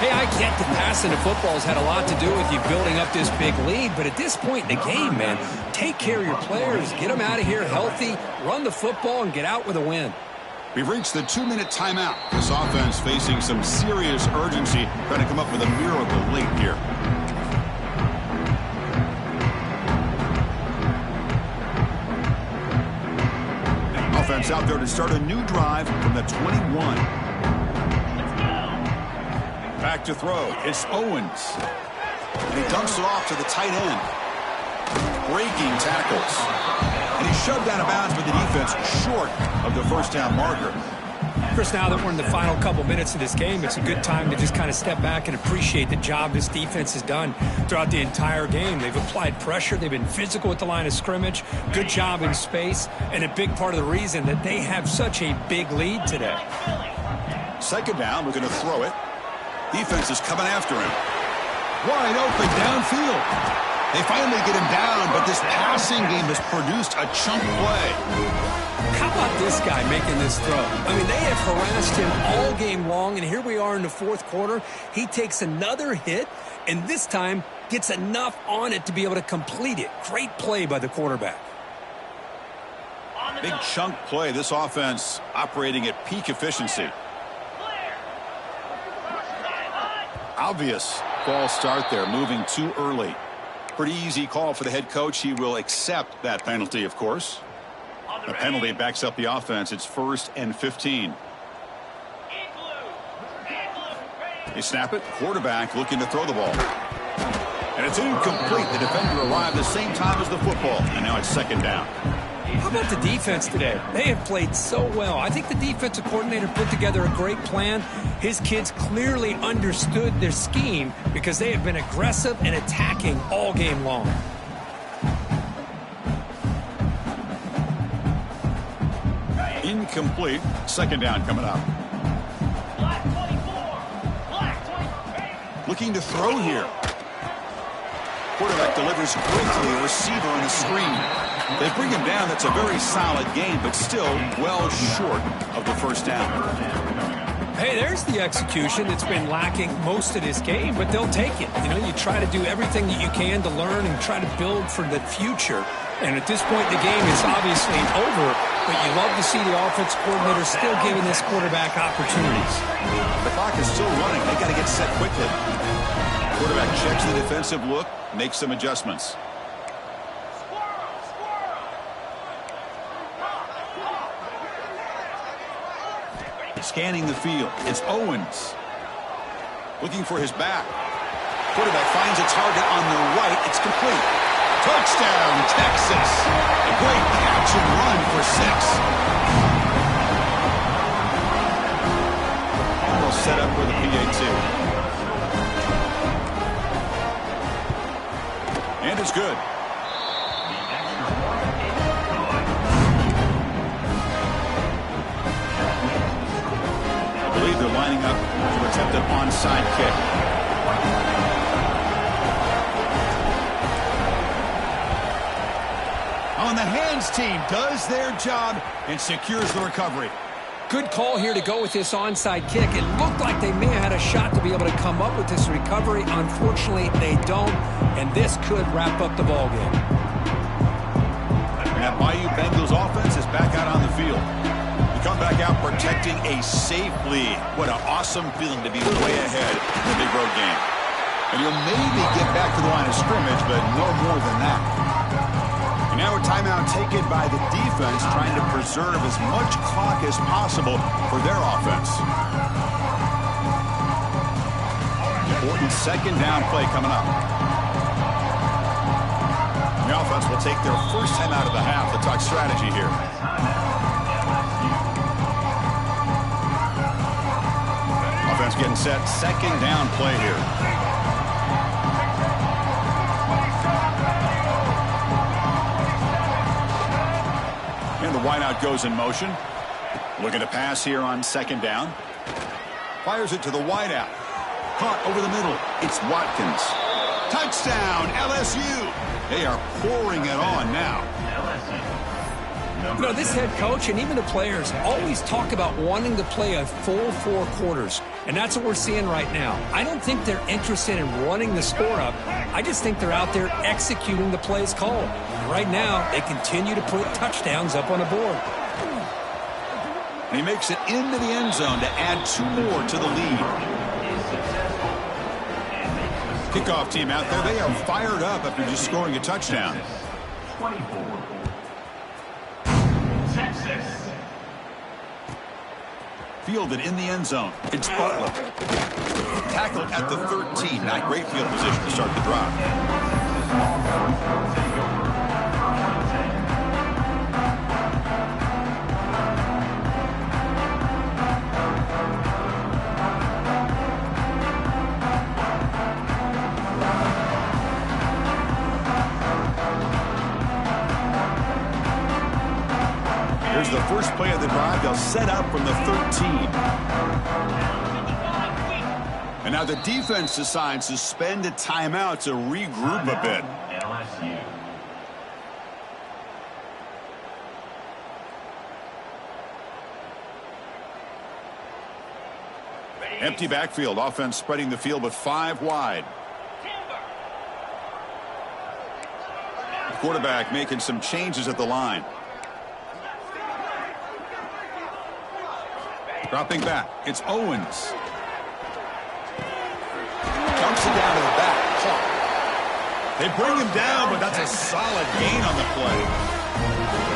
Hey, I get the passing the football has had a lot to do with you building up this big lead, but at this point in the game, man, take care of your players, get them out of here healthy, run the football, and get out with a win. We've reached the 2-minute timeout. This offense facing some serious urgency, trying to come up with a miracle late here. Offense out there to start a new drive from the 21. Back to throw. It's Owens. And he dumps it off to the tight end. Breaking tackles. And he's shoved out of bounds by the defense short of the first down marker. Chris, now that we're in the final couple minutes of this game, it's a good time to just kind of step back and appreciate the job this defense has done throughout the entire game. They've applied pressure. They've been physical at the line of scrimmage. Good job in space. And a big part of the reason that they have such a big lead today. Second down, we're going to throw it. Defense is coming after him. Wide open downfield. They finally get him down, but this passing game has produced a chunk play. How about this guy making this throw? I mean, they have harassed him all game long, and here we are in the fourth quarter. He takes another hit, and this time gets enough on it to be able to complete it. Great play by the quarterback. Big chunk play. This offense operating at peak efficiency. Obvious false start there, moving too early. Pretty easy call for the head coach. He will accept that penalty, of course. The penalty backs up the offense. It's 1st and 15. They snap it. Quarterback looking to throw the ball. And it's incomplete. The defender arrived the same time as the football. And now it's second down. How about the defense today? They have played so well. I think the defensive coordinator put together a great plan. His kids clearly understood their scheme because they have been aggressive and attacking all game long. Incomplete. Second down coming up. Looking to throw here. Quarterback delivers quickly. Receiver on the screen. They bring him down. That's a very solid game, but still well short of the first down. Hey, there's the execution that's been lacking most of this game, but they'll take it. You know, you try to do everything that you can to learn and try to build for the future. And at this point in the game, it's obviously over, but you love to see the offense coordinator still giving this quarterback opportunities. The clock is still running. They got to get set quickly. Quarterback checks the defensive look, makes some adjustments. Scanning the field. It's Owens. Looking for his back. Quarterback finds a target on the right. It's complete. Touchdown, Texas. A great catch and run for 6. Almost set up with a PAT. And it's good. I believe they're lining up to attempt an onside kick. On the hands team does their job and secures the recovery. Good call here to go with this onside kick. It looked like they may have had a shot to be able to come up with this recovery. Unfortunately, they don't, and this could wrap up the ballgame. And that Bayou Bengals offense is back out on the field. Come back out protecting a safe lead. What an awesome feeling to be way ahead in a big road game. And you'll maybe get back to the line of scrimmage, but no more than that. And now a timeout taken by the defense, trying to preserve as much clock as possible for their offense. Important second down play coming up. The offense will take their first time out of the half to talk strategy here. Offense getting set. Second down play here. And the wideout goes in motion. Looking to pass here on second down. Fires it to the wideout. Caught over the middle. It's Watkins. Touchdown, LSU. They are pouring it on now. You know, this head coach and even the players always talk about wanting to play a full 4 quarters, and that's what we're seeing right now. I don't think they're interested in running the score up. I just think they're out there executing the plays called. And right now, they continue to put touchdowns up on the board. And he makes it into the end zone to add 2 more to the lead. Kickoff team out there. They are fired up after just scoring a touchdown. 24. Texas. Fielded in the end zone. It's Butler. Tackled at the 13. Not great field position to start the drive. Here's the first play of the drive. They'll set up from the 13. And now the defense decides to spend a timeout to regroup a bit. LSU. Empty backfield. Offense spreading the field with 5 wide. The quarterback making some changes at the line. Dropping back. It's Owens. Dumps it down to the back. Caught. They bring him down, but that's a solid gain on the play.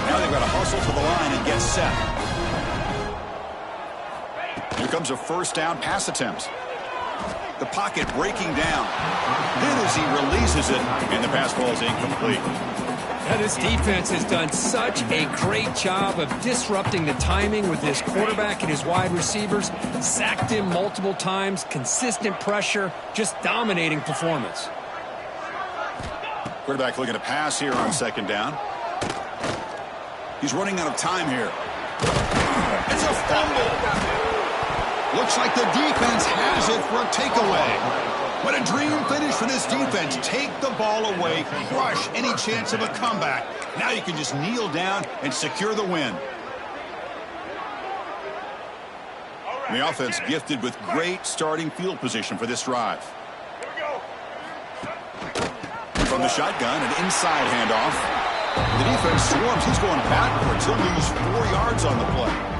Now they've got to hustle to the line and get set. Here comes a first down pass attempt. The pocket breaking down. Then as he releases it, and the pass ball is incomplete. Now, this defense has done such a great job of disrupting the timing with his quarterback and his wide receivers. Sacked him multiple times, consistent pressure, just dominating performance. Quarterback looking to pass here on second down. He's running out of time here. It's a fumble. Looks like the defense has it for a takeaway. What a dream finish for this defense. Take the ball away, crush any chance of a comeback. Now you can just kneel down and secure the win. And the offense gifted with great starting field position for this drive. From the shotgun, an inside handoff. The defense swarms. He's going backwards. He'll lose 4 yards on the play.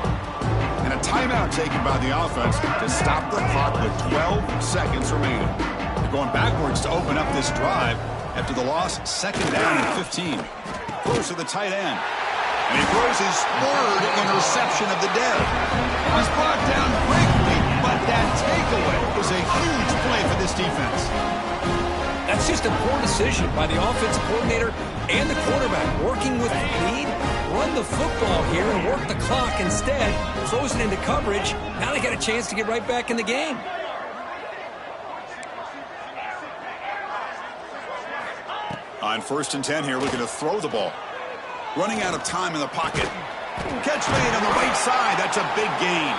And a timeout taken by the offense to stop the clock with 12 seconds remaining. They're going backwards to open up this drive after the loss. Second down and 15. Throws to the tight end. And he throws his 3rd interception of the day. He's brought down quickly, but that takeaway was a huge play for this defense. That's just a poor decision by the offensive coordinator and the quarterback. Working with the lead, run the football here and work the clock instead. Throws it into coverage. Now they got a chance to get right back in the game. On 1st and 10 here, looking to throw the ball. Running out of time in the pocket. Catch made on the right side. That's a big gain.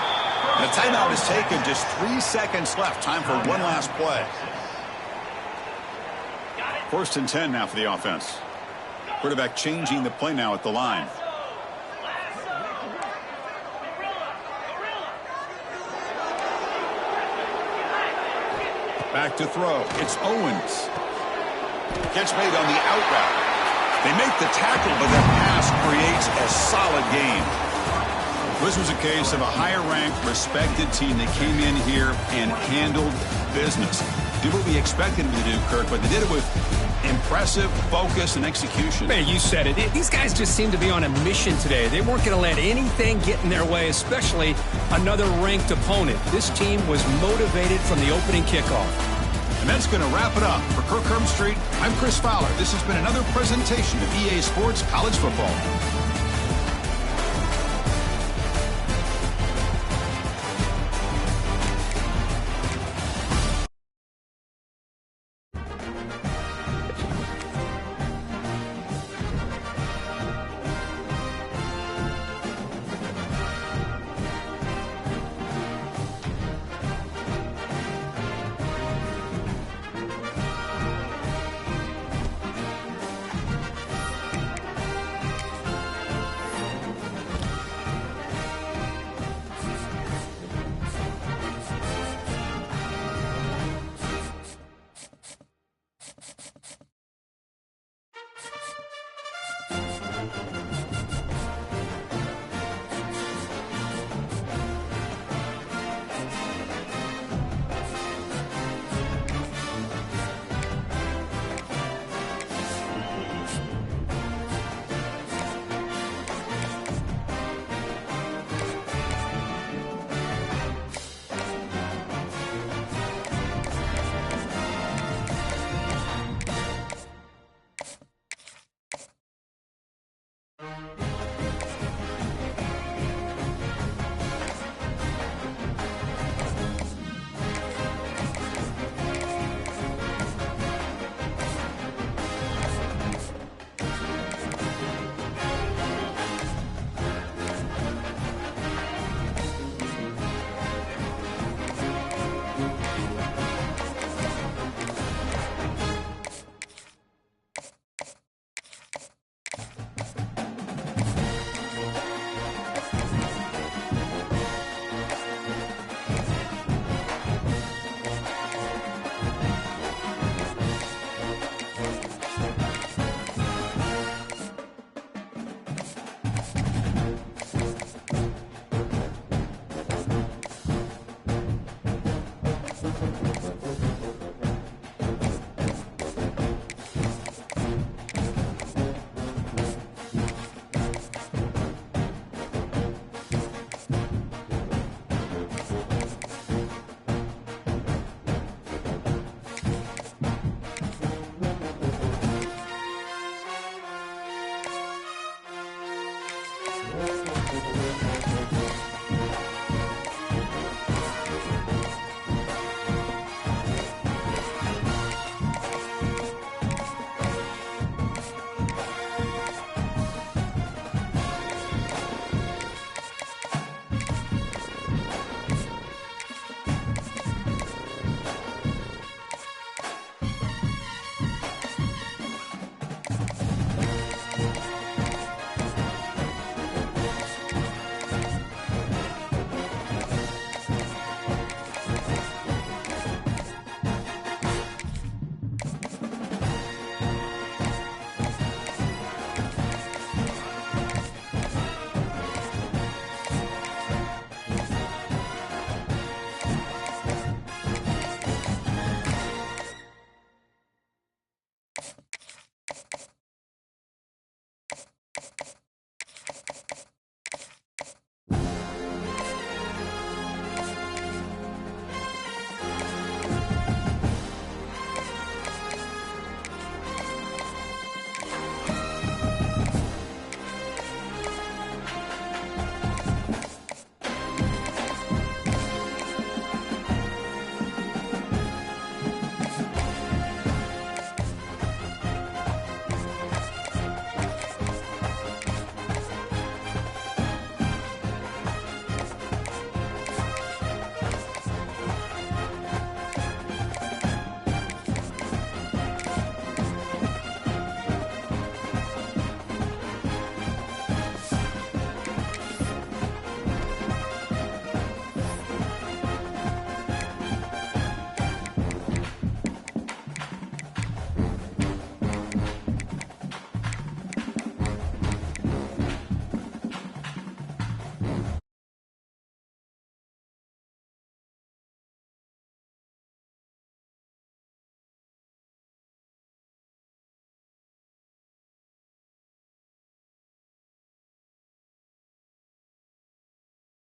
And a timeout is taken. Just 3 seconds left. Time for one last play. 1st and 10 now for the offense. Quarterback changing the play now at the line. Back to throw. It's Owens. Catch made on the out route. They make the tackle, but the pass creates a solid gain. This was a case of a higher-ranked, respected team that came in here and handled business. Did what we expected them to do, Kirk, but they did it with impressive focus and execution. Man, you said it. These guys just seem to be on a mission today. They weren't going to let anything get in their way, especially another ranked opponent. This team was motivated from the opening kickoff. And And that's going to wrap it up. For Kirk Street, I'm Chris Fowler. This has been another presentation of EA Sports College Football.